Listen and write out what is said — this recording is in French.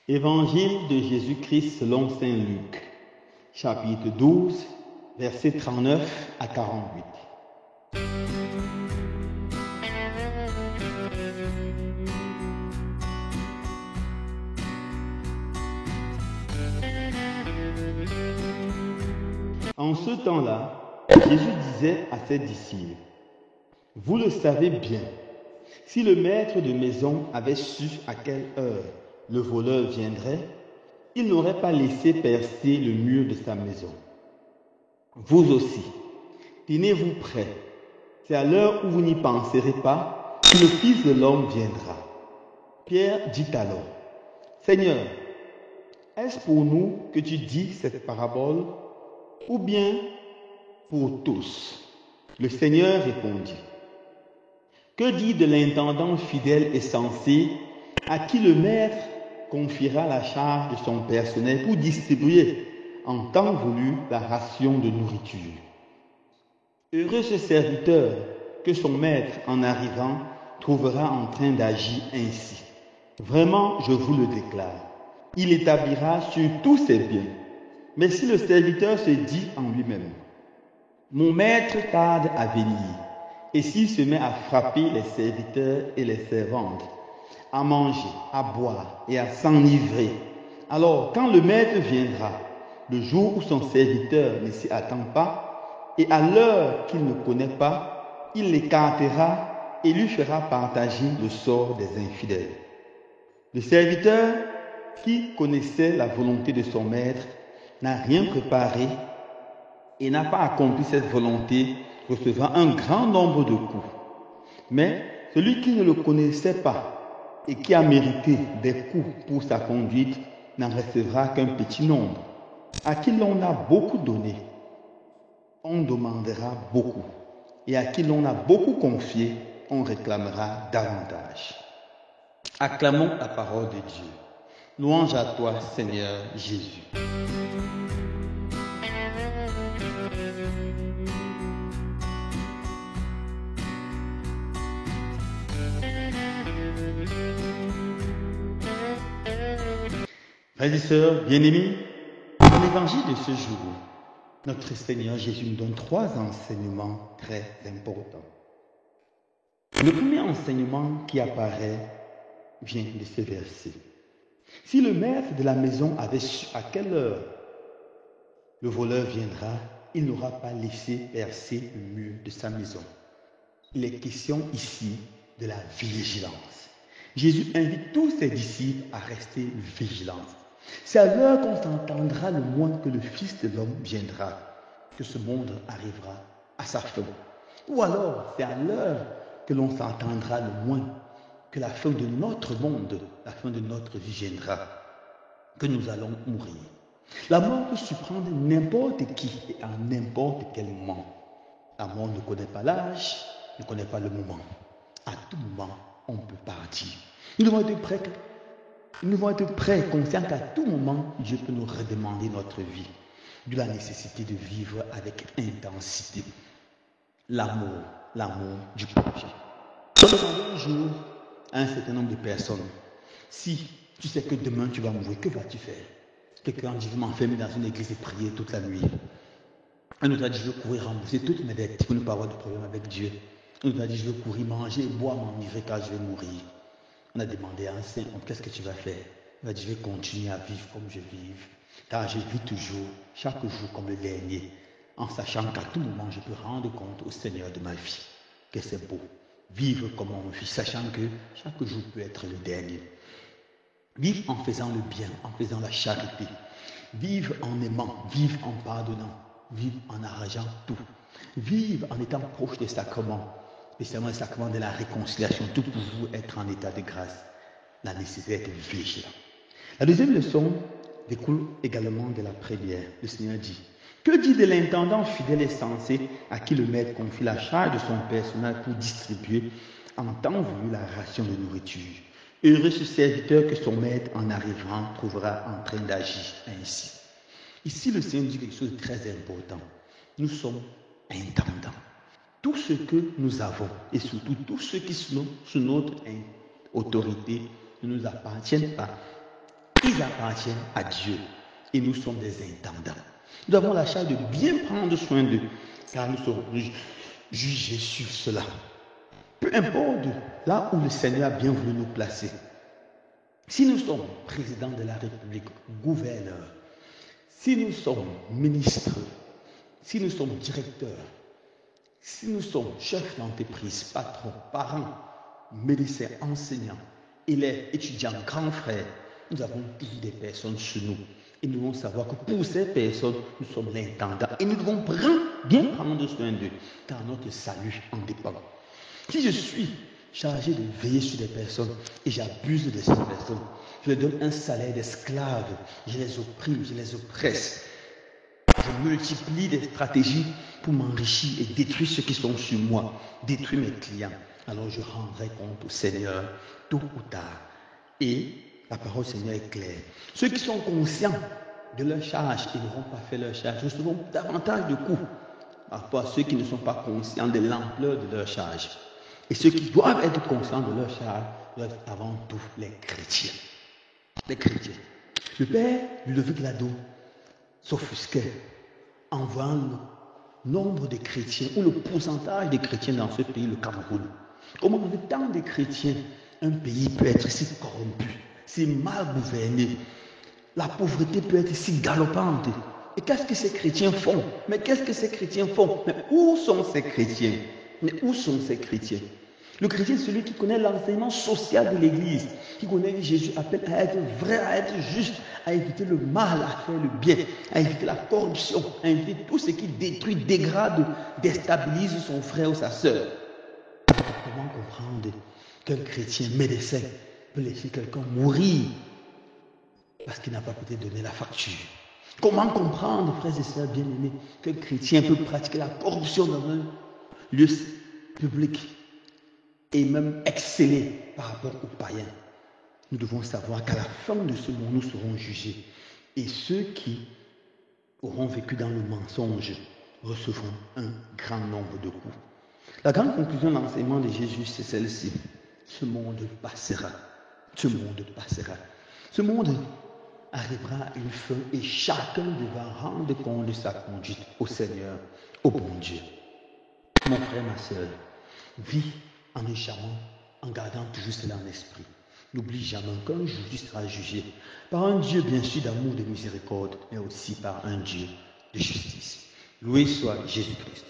Évangile de Jésus-Christ selon saint Luc, chapitre 12, versets 39 à 48. En ce temps-là, Jésus disait à ses disciples, « Vous le savez bien, si le maître de maison avait su à quelle heure le voleur viendrait, il n'aurait pas laissé percer le mur de sa maison. Vous aussi, tenez-vous prêts, c'est à l'heure où vous n'y penserez pas que le Fils de l'homme viendra. » Pierre dit alors, « Seigneur, est-ce pour nous que tu dis cette parabole, ou bien pour tous ?» Le Seigneur répondit, « Que dire de l'intendant fidèle et sensé à qui le maître confiera la charge de son personnel pour distribuer en temps voulu la ration de nourriture? Heureux ce serviteur que son maître, en arrivant, trouvera en train d'agir ainsi. Vraiment, je vous le déclare, il établira sur tous ses biens. Mais si le serviteur se dit en lui-même, « Mon maître tarde à venir », et s'il se met à frapper les serviteurs et les servantes, à manger, à boire et à s'enivrer, alors quand le maître viendra, le jour où son serviteur ne s'y attend pas, et à l'heure qu'il ne connaît pas, il l'écartera et lui fera partager le sort des infidèles. Le serviteur qui connaissait la volonté de son maître n'a rien préparé et n'a pas accompli cette volonté, recevra un grand nombre de coups. Mais celui qui ne le connaissait pas et qui a mérité des coups pour sa conduite n'en recevra qu'un petit nombre. À qui l'on a beaucoup donné, on demandera beaucoup. Et à qui l'on a beaucoup confié, on réclamera davantage. Acclamons la parole de Dieu. Louange à toi, Seigneur Jésus. Frères et sœurs bien-aimés, dans l'évangile de ce jour, notre Seigneur Jésus nous donne 3 enseignements très importants. Le premier enseignement qui apparaît vient de ce verset. Si le maître de la maison avait su à quelle heure le voleur viendra, il n'aura pas laissé percer le mur de sa maison. Il est question ici de la vigilance. Jésus invite tous ses disciples à rester vigilants. C'est à l'heure qu'on s'entendra le moins que le Fils de l'homme viendra, que ce monde arrivera à sa fin. Ou alors, c'est à l'heure que l'on s'entendra le moins que la fin de notre monde, la fin de notre vie viendra, que nous allons mourir. La mort peut surprendre n'importe qui et à n'importe quel moment. La mort ne connaît pas l'âge, ne connaît pas le moment. À tout moment, on peut partir. Nous devons être prêts, conscients qu'à tout moment, Dieu peut nous redemander notre vie, de la nécessité de vivre avec intensité. L'amour du projet. Je demandais un jour à un certain nombre de personnes, si tu sais que demain tu vas mourir, que vas-tu faire? Quelqu'un dit, je vais m'enfermer dans une église et prier toute la nuit. Un autre a dit, je veux courir rembourser toutes mes dettes pour ne pas avoir de problème avec Dieu. Un autre a dit, je veux courir manger et boire, m'enivrer car je vais mourir. On a demandé à un saint, qu'est-ce que tu vas faire? Il a dit, je vais continuer à vivre comme je vis, car je vis toujours, chaque jour comme le dernier, en sachant qu'à tout moment, je peux rendre compte au Seigneur de ma vie, que c'est beau. Vivre comme on vit, sachant que chaque jour peut être le dernier. Vivre en faisant le bien, en faisant la charité. Vivre en aimant, vivre en pardonnant, vivre en arrangeant tout. Vivre en étant proche des sacrements, spécialement le sacrement de la réconciliation, tout pour vous être en état de grâce. La nécessité d'être vigilant. La deuxième leçon découle également de la première. Le Seigneur dit, que dit de l'intendant fidèle et sensé à qui le maître confie la charge de son personnel pour distribuer en temps voulu la ration de nourriture? Heureux ce serviteur que son maître en arrivant trouvera en train d'agir ainsi. Ici, le Seigneur dit quelque chose de très important. Nous sommes intendants. Tout ce que nous avons et surtout tout ce qui sont sous notre autorité ne nous appartiennent pas. ils appartiennent à Dieu et nous sommes des intendants. Nous avons la charge de bien prendre soin d'eux, car nous serons jugés sur cela. Peu importe là où le Seigneur a bien voulu nous placer. Si nous sommes présidents de la République, gouverneurs, si nous sommes ministres, si nous sommes directeurs, si nous sommes chefs d'entreprise, patrons, parents, médecins, enseignants, élèves, étudiants, grands frères, nous avons tous des personnes chez nous. Et nous devons savoir que pour ces personnes, nous sommes l'intendant. Et nous devons bien prendre soin d'eux, car notre salut en dépend. Si je suis chargé de veiller sur des personnes et j'abuse de ces personnes, je leur donne un salaire d'esclave, je les opprime, je les oppresse. Je multiplie des stratégies pour m'enrichir et détruire ceux qui sont sur moi, détruire mes clients. Alors je rendrai compte au Seigneur tôt ou tard. Et la parole du Seigneur est claire. Ceux qui sont conscients de leur charge et n'auront pas fait leur charge recevront davantage de coups par rapport à ceux qui ne sont pas conscients de l'ampleur de leur charge. Et ceux qui doivent être conscients de leur charge doivent être avant tout les chrétiens. Les chrétiens. Le père Ludovic Lado s'offusquait en voyant le nombre de chrétiens ou le pourcentage de chrétiens dans ce pays, le Cameroun. Comment avec tant de chrétiens, un pays peut être si corrompu, si mal gouverné. La pauvreté peut être si galopante. Et qu'est-ce que ces chrétiens font? Mais qu'est-ce que ces chrétiens font? Mais où sont ces chrétiens? Mais où sont ces chrétiens? Le chrétien, c'est celui qui connaît l'enseignement social de l'Église, qui connaît que Jésus appelle à être vrai, à être juste, à éviter le mal, à faire le bien, à éviter la corruption, à éviter tout ce qui détruit, dégrade, déstabilise son frère ou sa sœur. Comment comprendre qu'un chrétien médecin peut laisser quelqu'un mourir parce qu'il n'a pas peut-être donné la facture? Comment comprendre, frères et sœurs bien-aimés, qu'un chrétien peut pratiquer la corruption dans un lieu public et même exceller par rapport aux païens? Nous devons savoir qu'à la fin de ce monde, nous serons jugés. Et ceux qui auront vécu dans le mensonge recevront un grand nombre de coups. La grande conclusion de l'enseignement de Jésus, c'est celle-ci. Ce monde passera. Ce monde passera. Ce monde arrivera à une fin et chacun devra rendre compte de sa conduite au Seigneur, au bon Dieu. Mon frère, ma soeur, vis en échappant, en gardant toujours cela en esprit. N'oublie jamais qu'un jour tu seras jugé par un Dieu bien sûr d'amour, de miséricorde, mais aussi par un Dieu de justice. Loué soit Jésus-Christ.